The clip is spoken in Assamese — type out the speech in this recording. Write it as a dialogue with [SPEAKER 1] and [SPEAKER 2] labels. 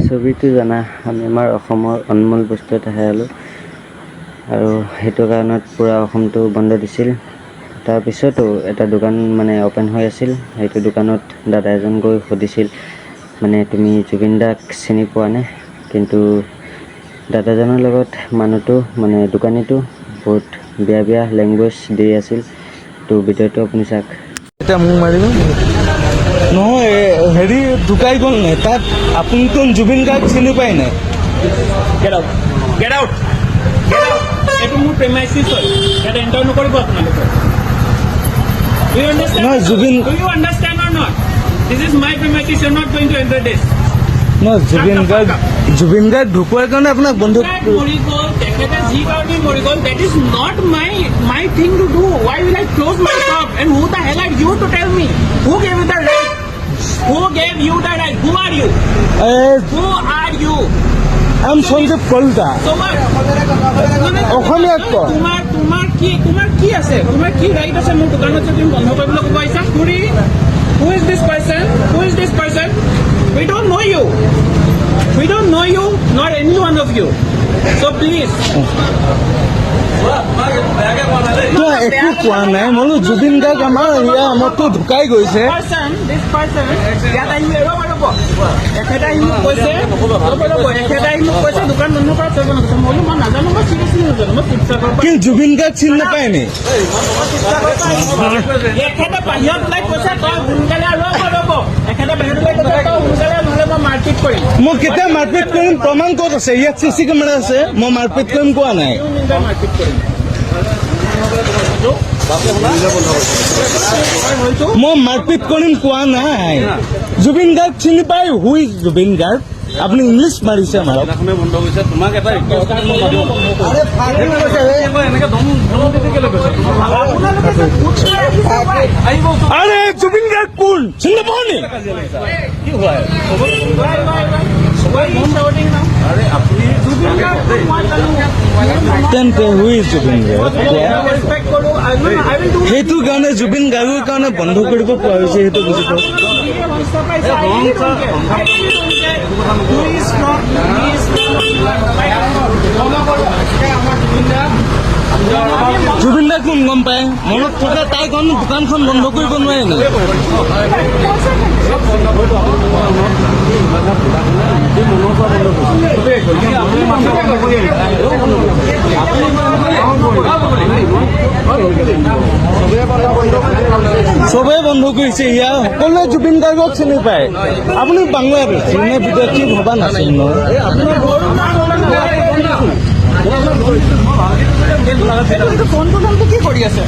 [SPEAKER 1] ছবিটো জানা আমি আমাৰ অসমৰ অনমোল বস্তু এটা হেৰালোঁ আৰু সেইটো কাৰণত পুৰা অসমটো বন্ধ দিছিল। তাৰপিছতো এটা দোকান মানে অ'পেন হৈ আছিল। সেইটো দোকানত দাদা এজন গৈ সুধিছিল মানে তুমি জুবিন দাক চিনি পোৱা নে? কিন্তু দাদাজনৰ লগত মানুহটো মানে দোকানীটো বহুত বেয়া লেংগুৱেজ দি আছিল। তো ভিডিঅ'টো আপুনি চাওক।
[SPEAKER 2] এটা মোক মাৰিব নহয় হেৰি ঢুকাই গ'ল নাই তাত আপুনিতো জুবিন গাৰ্গ চিনি পায় নাই?
[SPEAKER 3] Get out! Get out! Get out! এইটো মোৰ প্ৰেমাইচিছ হয়। ইয়াত এণ্টাৰ নকৰিব আপোনালোকে। Do you understand?
[SPEAKER 2] নহয় Zubeen
[SPEAKER 3] Do you understand or not? This is my premises. You're not going to enter this.
[SPEAKER 2] নহয় জুবিন গাৰ্গ ঢুকোৱাৰ কাৰণে আপোনাক বন্ধ
[SPEAKER 3] মৰি গ'ল তেখেতে যি কাৰণে মৰি গ'ল that is not my thing to do. Why will I close my shop? And who the hell are you to tell me? Who gave you the right? Who gave you the right? Who are you? Who are you?
[SPEAKER 2] I'm Sanjeev Kalita. অসমীয়াত ক
[SPEAKER 3] তোমাৰ কি আছে? তোমাৰ কি ৰাইট আছে মোৰ দোকানত যদি তুমি বন্ধ কৰিবলৈ ক'ব আহিছা? Who is this person? Who is this person? We don't know you. We don't know you, nor any one of you. So please.
[SPEAKER 2] একো কোৱা নাই মই জুবিন গাৰ্গ আমাৰ আমাৰতো ঢুকাই গৈছে।
[SPEAKER 3] This person, ইয়াত আহি ৰ'ব এখেতে আহি মোক কৈছে এখেতে আহি মোক কৈছে দোকান বন্ধ কৰা চলিব নকৈছে। মই বোলো মই নাজানো, মই চিৰিয়াছলি নাজানো, মই শিৱসাগৰ পৰা।
[SPEAKER 2] কিন্তু জুবিন গাৰ্গ চিনি নাপায় নি?
[SPEAKER 3] এখেতে বাহিৰত ওলাই কৈছে তই সোনকালে ৰ'ব এখেতে বাহিৰত ওলাই কৈছে তই সোনকালে নহ'লে মই মাৰপিট কৰিম।
[SPEAKER 2] মই কেতিয়া মাৰপিট কৰিম প্ৰমাণ ক'ত আছে? ইয়াত চিচি কেমেৰা আছে। মই মাৰপিট কৰিম কোৱা নাই।
[SPEAKER 3] মাৰপিট কৰিম
[SPEAKER 2] মই মাৰপিট কৰিম কোৱা নাই। জুবিন গাৰ্গ চিনি পায়? হুই জুবিন গাৰ্গ? আপুনি ইংলিছ মাৰিছে মাৰক। আৰে জুবিন গাৰ্গ কোন চিনি নাপাওঁ নি? তেন্তে হুই জুবিন গাৰ্গ? সেইটো কাৰণে জুবিন গাৰ্গৰ কাৰণে বন্ধ কৰিব কোৱা হৈছে, সেইটো বুজি পাওঁ। জুবিন দা কোন গম পায়? মনত থকা তাই কাৰণে দোকানখন বন্ধ কৰিব নোৱাৰে নি? চবেই বন্ধ কৰিছে। ইয়াৰ সকলোৱে জুবিন গাৰ্গক চিনি পায়। আপুনি বাংলাদেশী নে বিদেশী ভবা নাছিল ন?
[SPEAKER 3] কি কৰি আছে?